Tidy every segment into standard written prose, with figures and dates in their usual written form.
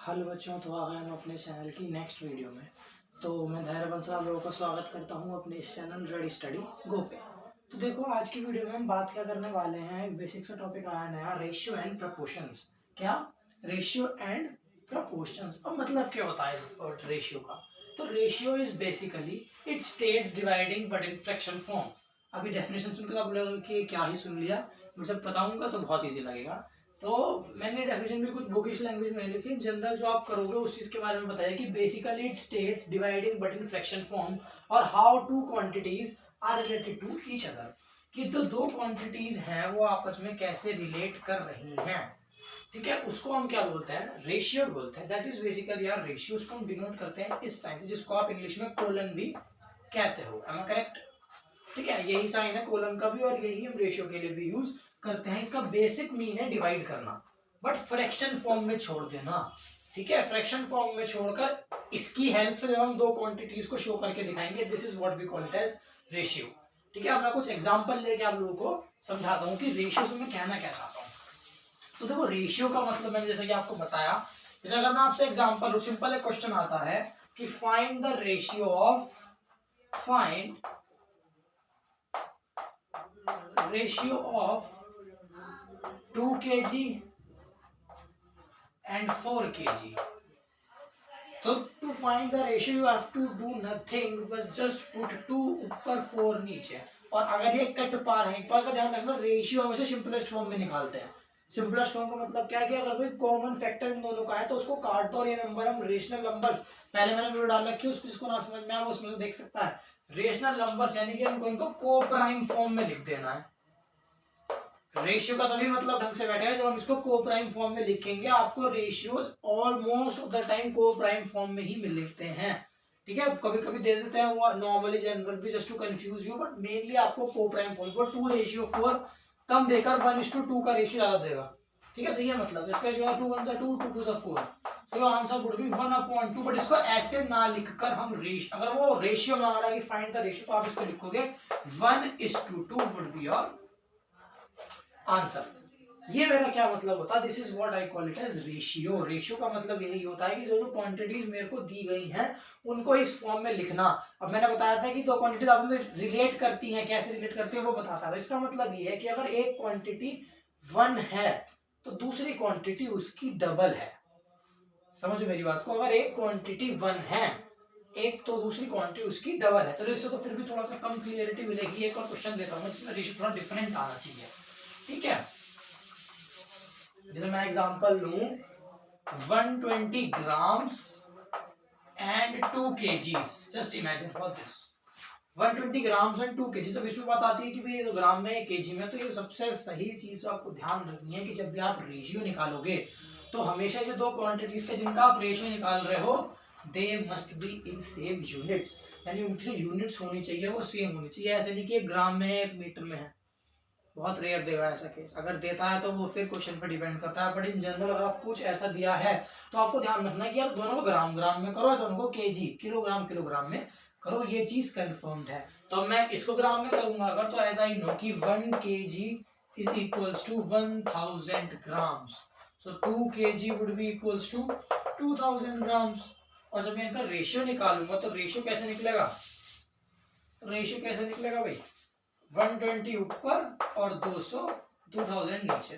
Hello बच्चों, तो आ गए हम अपने चैनल की नेक्स्ट वीडियो में। तो मैं धैर्य बंसल आप लोगों का स्वागत करता हूं अपने इस चैनल रेडी स्टडी गो पे। तो देखो, आज की वीडियो में हम बात क्या करने वाले हैं, एक बेसिक सा टॉपिक आया नया, रेशियो एंड प्रपोर्शंस। क्या? Ratio and proportions. अब मतलब क्या होता है इस वर्ड रेशियो का? तो ratio is basically it states dividing but in fraction form. अभी डेफिनेशन सुनकर आप लोगों कि क्या ही सुन लिया, मैं जब बताऊंगा तो बहुत ईजी लगेगा। तो मैंने डेफिनेशन भी कुछ बुकिश लैंग्वेज में लिखी, जनरल जो आप करोगे उस चीज के बारे में बताया कि basically it states dividing but in fraction form और how two quantities are related to each other. कि तो दो क्वांटिटीज हैं वो आपस में कैसे रिलेट कर रही हैं, ठीक है, उसको हम क्या बोलते हैं? रेशियो बोलते हैं। दैट इज बेसिकली यार रेशियो, उसको हम डिनोट करते हैं इस साइन से, जिसको आप इंग्लिश में कोलन भी कहते हो। Am I correct? ठीक है, यही साइन है कोलन का भी और यही हम रेशियो के लिए भी यूज करते हैं। इसका बेसिक मीन है डिवाइड करना, बट फ्रैक्शन फॉर्म में छोड़ देना। ठीक है, फ्रैक्शन फॉर्म में छोड़कर इसकी हेल्प से जब हम दो क्वांटिटीज को शो करके दिखाएंगे, this is what we call it as ratio. ठीक है, अब मैं कुछ एग्जांपल लेके आप लोगों को समझाता हूँ कि रेशियो से मैं कहना क्या चाहता हूँ। तो देखो, रेशियो का मतलब मैंने जैसे कि आपको बताया, जैसे अगर मैं आपसे एग्जांपल लूं, सिंपल एक क्वेश्चन आता है कि find the ratio of ratio of 2 kg and 4 kg. So to find the ratio you have to do nothing but just put 2 ऊपर 4 नीचे। और अगर ये कट पार है, एक बार का ध्यान रखना, रेशियो हमेशा सिंपलेस्ट फॉर्म में निकालते हैं। सिंपलेस्ट फॉर्म का मतलब क्या है कि अगर कोई कॉमन फैक्टर इन दोनों का है तो उसको काट दो और ये नंबर हम रेशनल नंबर्स, पहले मैंने वीडियो डाल रखी है, उसको ना समझ में आए वो उसमें से देख सकता है। रेशनल नंबर्स यानी कि हमको इनको को प्राइम फॉर्म में लिख देना है। रेशियो का तभी मतलब ढंग से बैठेगा जब हम इसको को प्राइम फॉर्म में लिखेंगे। आपको ratios almost of the time को प्राइम फॉर्म में ही मिलते हैं। ठीक है, कभी कभी दे देते हैं वो नॉर्मली जनरल भी just to confuse you, but mainly आपको को प्राइम फॉर्म को 2:4 कम देकर 1:2 का रेशियो ज्यादा देगा। ठीक है, तो ये मतलब इसका 2 1 2 2 2 4, तो आंसर वुड बी 1/2। बट इसको ऐसे ना लिखकर हम रेशियो, अगर वो रेशियो मांग रहा है कि फाइंड द रेशियो, तो आप इसको लिखोगे 1:2 वुड बी योर आंसर। ये मेरा क्या मतलब होता है? This is what I call it as ratio. Ratio का मतलब यही होता है कि जो जो क्वांटिटीज मेरे को दी गई हैं उनको इस फॉर्म में लिखना। अब मैंने बताया था कि दो क्वांटिटीज आपस में रिलेट करती हैं, कैसे रिलेट करती हैं वो बताता है। इसका मतलब ये है कि अगर एक क्वांटिटी 1 है तो दूसरी क्वांटिटी उसकी डबल है। समझो मेरी बात को, अगर एक क्वांटिटी 1 है एक तो दूसरी क्वांटिटी उसकी डबल है। चलो, इससे तो फिर भी थोड़ा सा कम क्लियरिटी मिलेगी। एक और क्वेश्चन देता हूँ जिसमें रेशियो थोड़ा डिफरेंट आना चाहिए। ठीक है, जैसे मैं एग्जांपल लूं 120 grams and 2 kgs। Just imagine for this 120 grams and 2 kgs। अब इसमें बात आती है कि भाई ये ग्राम में केजी में, तो ये सबसे सही चीज आपको ध्यान रखनी है कि जब भी आप रेशियो निकालोगे तो हमेशा जो दो क्वांटिटीज के जिनका आप रेशियो निकाल रहे हो they must be in same units, यानी उनकी जो यूनिट्स होनी चाहिए वो सेम होनी चाहिए। ऐसे नहीं कि एक ग्राम में है एक मीटर में है, बहुत रेयर देगा ऐसा केस। अगर देता है तो वो फिर क्वेश्चन पर डिपेंड करता है, बट इन जनरल अगर आप कुछ ऐसा दिया है तो आपको ध्यान रखना है कि आप दोनों को ग्राम ग्राम में करो, दोनों को केजी किलोग्राम किलोग्राम में करो, ये चीज कंफर्म्ड है। तो मैं इसको ग्राम में करूंगा अगर, तो एज आई नो कि 1 kg is equals to 1000 grams, so 2 kg would be equals to 2000 grams. और जब मैं इनका रेशियो निकालूंगा तो रेशियो कैसे निकलेगा? रेशियो कैसे निकलेगा भाई? 120 ऊपर और 2000 नीचे।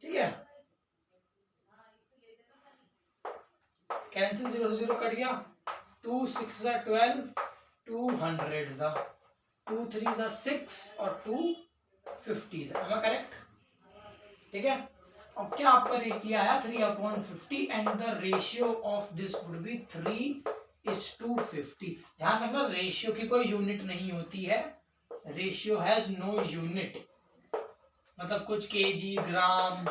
ठीक है, कैंसिल 0 से 0 कट गया, 2 6 12, 200 2 3 6 और 2 50। करेक्ट? ठीक है, अब क्या आपका रेशियो आया 3/50 and the ratio of this would be 3:50। ध्यान रखना, रेशियो की कोई यूनिट नहीं होती है। रेशियो हैज नो यूनिट, मतलब कुछ केजी ग्राम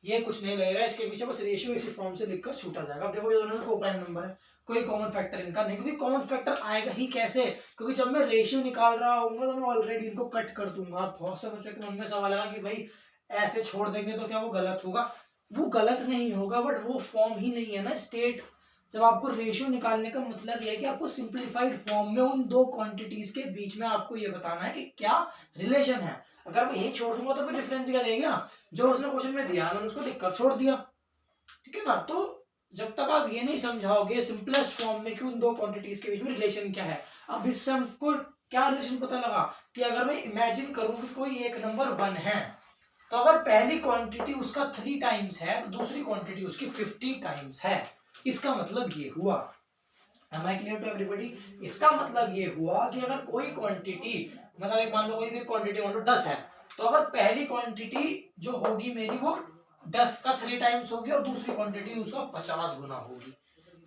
ये कुछ नहीं लगेगा इसके पीछे, बस रेशियो इसी फॉर्म से लिखकर छूटा जाएगा। अब देखो, ये दोनों को प्राइम नंबर है, कोई कॉमन फैक्टर इनका नहीं, क्योंकि कॉमन फैक्टर आएगा ही कैसे? क्योंकि जब मैं रेशियो निकाल रहा हूँ तो मैं ऑलरेडी इनको कट कर दूंगा। बहुत से बच्चों के मन में सवाल आया कि भाई ऐसे छोड़ देंगे तो क्या वो गलत होगा? वो गलत नहीं होगा, बट वो फॉर्म ही नहीं है ना स्टेट। जब आपको रेशियो निकालने का मतलब यह है कि आपको सिंप्लीफाइड फॉर्म में उन दो क्वांटिटीज के बीच में आपको ये बताना है कि क्या रिलेशन है। अगर मैं यही छोड़ दूंगा तो फिर डिफरेंस क्या देगा? जो उसने क्वेश्चन में दिया मैंने उसको लिखकर छोड़ दिया। ठीक है ना? तो जब तक आप ये नहीं समझाओगे सिंपलेस्ट फॉर्म में कि उन दो क्वांटिटीज के बीच में रिलेशन क्या है। अब इससे हमको क्या रिलेशन पता लगा कि अगर मैं इमेजिन करूं कि कोई एक नंबर 1 है, तो अगर पहली क्वांटिटी उसका 3 टाइम्स है तो दूसरी क्वांटिटी उसकी 50 टाइम्स है। इसका मतलब ये हुआ, am I clear to everybody? इसका मतलब ये हुआ कि अगर कोई क्वांटिटी, मतलब एक मान लो कोई भी क्वांटिटी मान लो 10 है, तो अगर पहली क्वांटिटी जो होगी मेरी वो 10 का 3 टाइम्स होगी और दूसरी क्वांटिटी उसका 50 गुना होगी।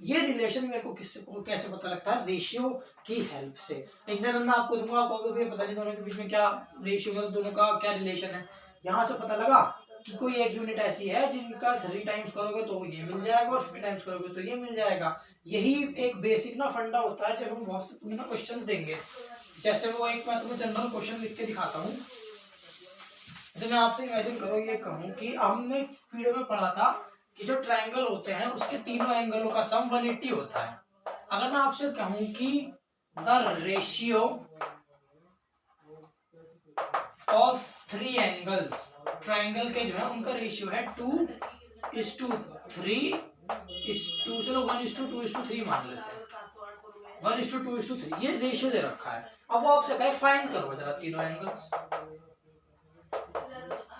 ये रिलेशन मेरे को किससे को कैसे पता लगता है? रेशियो की हेल्प से। इंजन आपको दूंगा, आपको भी पता नहीं दोनों के बीच में क्या रेशियो, मतलब दोनों का क्या रिलेशन है। यहाँ से पता लगा कि कोई एक यूनिट ऐसी है जिनका 3 टाइम्स करोगे तो ये मिल जाएगा और 50 टाइम्स करोगे तो ये मिल जाएगा। यही एक बेसिक ना फंडा होता है जब हम बहुत से तुम्हें ना क्वेश्चंस देंगे। जैसे वो एक मैं तुम्हें जनरल क्वेश्चन लिख के दिखाता हूँ। जैसे मैं आपसे इमेजिन करो ये कहूँ कि हमने वीडियो में पढ़ा था कि जो ट्रायंगल होते हैं उसके तीनों एंगलों का सम 180 होता है। अगर मैं आपसे कहूँ कि the ratio of 3 angles, triangle के जो है उनका रेशियो है 2:3 चलो 1:2:3 मान लेते हैं, 1:2:3 ये रेशियो दे रखा है। अब वो आपसे कहे फाइंड करो जरा तीनों एंगल्स,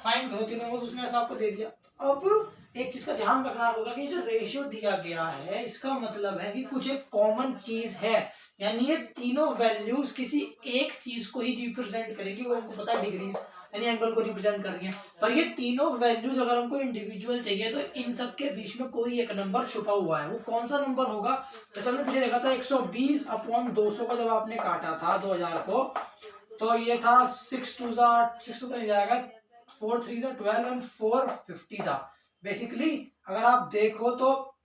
फाइंड करो तीनों एंगल्स, उसने ऐसा आपको दे दिया। अब एक चीज का ध्यान रखना होगा कि जो रेशियो दिया गया है इसका मतलब है कि कुछ एक कॉमन चीज है, यानी ये तीनों वैल्यूज किसी एक चीज को ही रिप्रेजेंट करेगी। वो हमको पता है डिग्रीज यानी एंगल को रिप्रेजेंट कर रही है, पर ये तीनों वैल्यूज अगर हमको इंडिविजुअल चाहिए तो इन सब के बीच में कोई एक नंबर छुपा हुआ है। वो कौन सा नंबर होगा? जैसे हमने पीछे देखा था 120/200 का जब आपने काटा था 2000 को, तो ये था 6 2 नहीं जाएगा, 4 3 12 एंड 4 50 बेसिकली। अगर आप देखो तो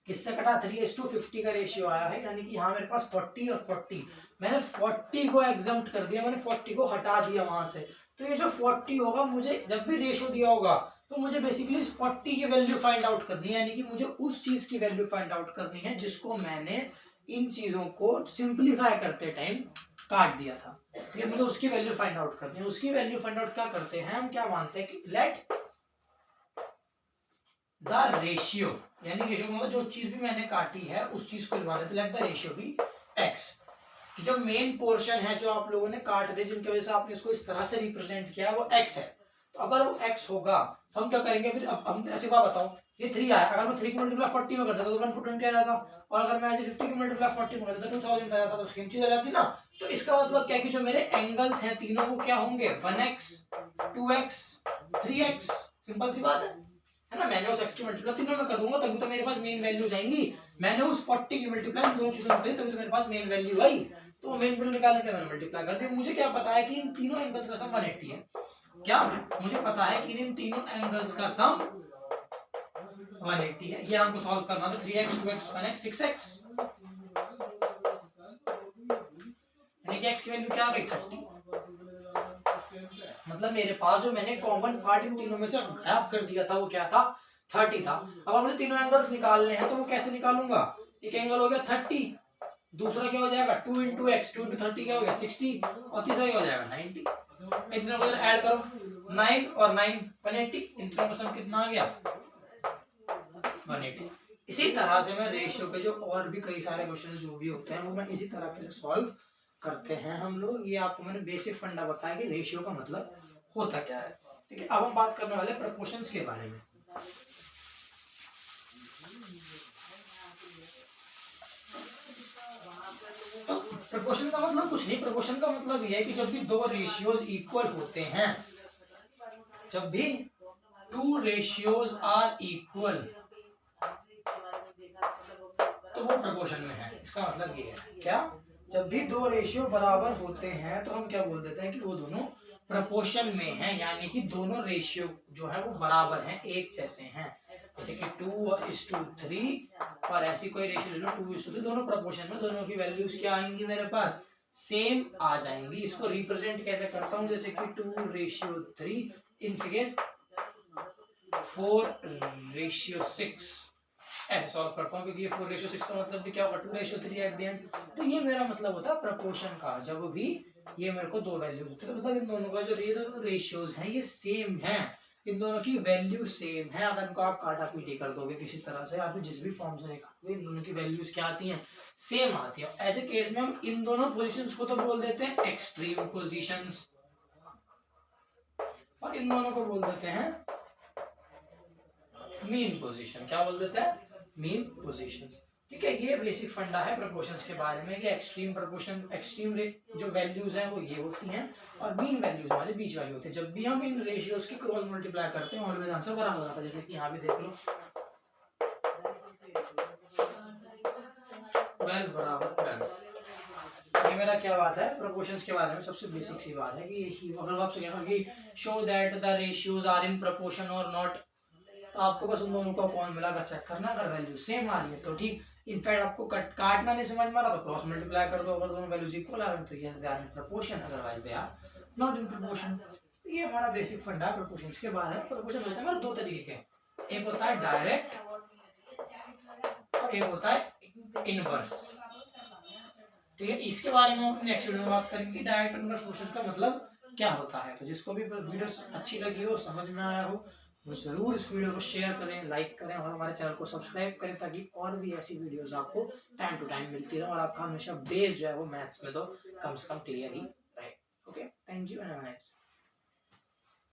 किससे कटा? 3:50 का रेशियो आया है, यानी कि यहाँ मेरे पास 40 और 40, मैंने 40 को एग्जम्प्ट कर दिया, मैंने 40 को हटा दिया वहां से। तो ये जो 40 होगा, मुझे जब भी रेशियो दिया होगा तो मुझे बेसिकली इस 40 की वैल्यू फाइंड आउट करनी है, यानी कि मुझे उस चीज की वैल्यू फाइंड आउट करनी है जिसको मैंने इन चीजों को सिंप्लीफाई करते टाइम काट दिया था। ये मुझे उसकी वैल्यू फाइंड आउट करनी है। उसकी वैल्यू फाइंड आउट क्या करते हैं हम, क्या मानते हैं कि लेट द रेशियो, यानी रेशियो मतलब जो चीज भी मैंने काटी है उस चीज को लिखवा देते, let the ratio be X. जो मेन पोर्शन है जो आप लोगों ने काट दे, जिनकी वजह से आपने इसको इस तरह से रिप्रेजेंट किया वो एक्स है। तो अगर वो एक्स होगा तो हम क्या करेंगे फिर? अब हम ऐसी बात बताओ, ये 3 आया, अगर मैं 3 की मल्टीप्लाई 40 में कर देता तो 120 आ जाता, और अगर मैं ऐसे 50 की मल्टीप्लाई 40 में कर देता 2000 आ जाता, तो सेम चीज आ जाती ना। तो इसका मतलब क्या है कि जो मेरे एंगल्स हैं तीनों वो क्या होंगे? 1x 2x 3x। सिंपल सी बात है ना। मैंने उस x की मल्टीप्लाई तीनों में कर दूंगा तभी तो मेरे पास मेन वैल्यूज आएंगी। मैंने उस 40 की मल्टीप्लाई दोनों चीजों में करी तभी तो मेरे पास मेन वैल्यू आई। तो मेन वैल्यू निकालने के मैंने मल्टीप्लाई कर दी। मुझे क्या पता है कि इन तीनों एंगल्स का सम 180 है। क्या मुझे पता है कि इन तीनों एंगल्स का सम 180 है। ये हमको सॉल्व करना था। 3x 2x 1x 6x, यानी कि x की वैल्यू क्या आ गई? 30। मतलब मेरे पास जो मैंने कॉमन पार्ट इन तीनों में से गायब कर दिया था वो क्या था? 30 था। अब मुझे तीनों एंगल्स निकालने हैं तो वो कैसे निकालूंगा? एक एंगल हो गया 30, दूसरा क्या हो जाएगा 2 into x, 2 into 30 क्या हो गया 60, और तीसरा क्या हो जाएगा 90। इन तीनों को ऐड करो, 9 और 9 180, इन तीनों का सम कितना आ गया? 180। इसी तरह से मैं रेशियो के जो और भी कई सारे क्वेश्चन जो भी होते हैं वो मैं इसी तरह से सॉल्व करते हैं हम लोग। ये आपको मैंने बेसिक फंडा बताया कि रेशियो का मतलब होता क्या है। ठीक है, अब हम बात करने वाले प्रपोर्शंस के बारे में। तो प्रपोर्शन का मतलब कुछ नहीं, प्रपोर्शन का मतलब यह है कि जब भी दो रेशियोज इक्वल होते हैं, जब भी टू रेशियोज आर इक्वल तो वो प्रपोर्शन में है। इसका मतलब ये है क्या? जब भी दो रेशियो बराबर होते हैं तो हम क्या बोल देते हैं कि वो दोनों प्रपोर्शन में हैं, यानी कि दोनों रेशियो जो है वो बराबर हैं, एक जैसे हैं। जैसे कि 2:3 और ऐसी कोई रेशियो ले लो 2:3, दोनों प्रपोर्शन में, दोनों की वैल्यूज क्या आएंगी मेरे पास? सेम आ जाएंगी। इसको रिप्रेजेंट कैसे करता हूँ? जैसे कि 2:3 इन केस 4:6 ऐसे सॉल्व करता हूँ, क्योंकि ये 4:6 का मतलब भी क्या होगा? 2:3 एट द एंड। तो ये मेरा मतलब होता है प्रपोर्शन का। जब भी ये मेरे को दो वैल्यूज होते हैं तो मतलब इन दोनों का जो रेशियोज हैं ये सेम हैं, इन दोनों की वैल्यू सेम है। अगर इनको आप काटा पीटी कर दोगे किसी तरह से, आप जिस भी फॉर्म से निकालोगे, इन दोनों की वैल्यूज क्या आती हैं, सेम आती है। ऐसे केस में हम इन दोनों पोजीशंस को तो बोल देते हैं एक्सट्रीम पोजीशंस, और इन दोनों को बोल देते हैं मीन पोजीशन। क्या बोल देते हैं, मीन पोजीशन। ठीक है, ये बेसिक फंडा है प्रोपोर्शंस के बारे में कि एक्सट्रीम प्रोपोर्शन, एक्सट्रीम जो वैल्यूज हैं वो ये होती हैं, और मीन वैल्यूज हमारे बीच वाली होती है। जब भी हम इन रेशियोज की क्रॉस मल्टीप्लाई करते हैं ऑलवेज आंसर बराबर आता है। जैसे कि यहाँ भी देख लो 12 बराबर 12। ये मेरा क्या बात है, प्रोपोर्शंस के बारे में सबसे बेसिक सी बात है कि अगर आपसे कहना कि show that the ratios are in proportion और नॉट, तो आपको बस उन दोनों को अपॉन मिलाकर चेक करना, अगर वैल्यू सेम आ रही है तो ठीक। इनफैक्ट आपको काटना नहीं समझ में आ रहा तो क्रॉस मल्टीप्लाई कर दो, अगर दोनों वैल्यूज इक्वल आ रही तो yes they are in proportion, otherwise they are not in proportion. ये हमारा बेसिक फंडा है प्रोपोर्शंस के बारे में। प्रोपोर्शन होते हैं दो तरीके के, एक होता है डायरेक्ट और एक होता है इनवर्स। ठीक है, इसके बारे में हम नेक्स्ट वीडियो में बात करेंगे डायरेक्ट और इनवर्स प्रोपोर्शन का मतलब क्या होता है। तो जिसको भी वीडियो अच्छी लगी हो, समझ में आया हो, तो जरूर इस वीडियो को शेयर करें, लाइक करें और हमारे चैनल को सब्सक्राइब करें, ताकि और भी ऐसी वीडियोस आपको टाइम टू टाइम मिलती रहे और आपका हमेशा बेस जो है वो मैथ्स में तो कम से कम क्लियर ही रहे। Okay, thank you and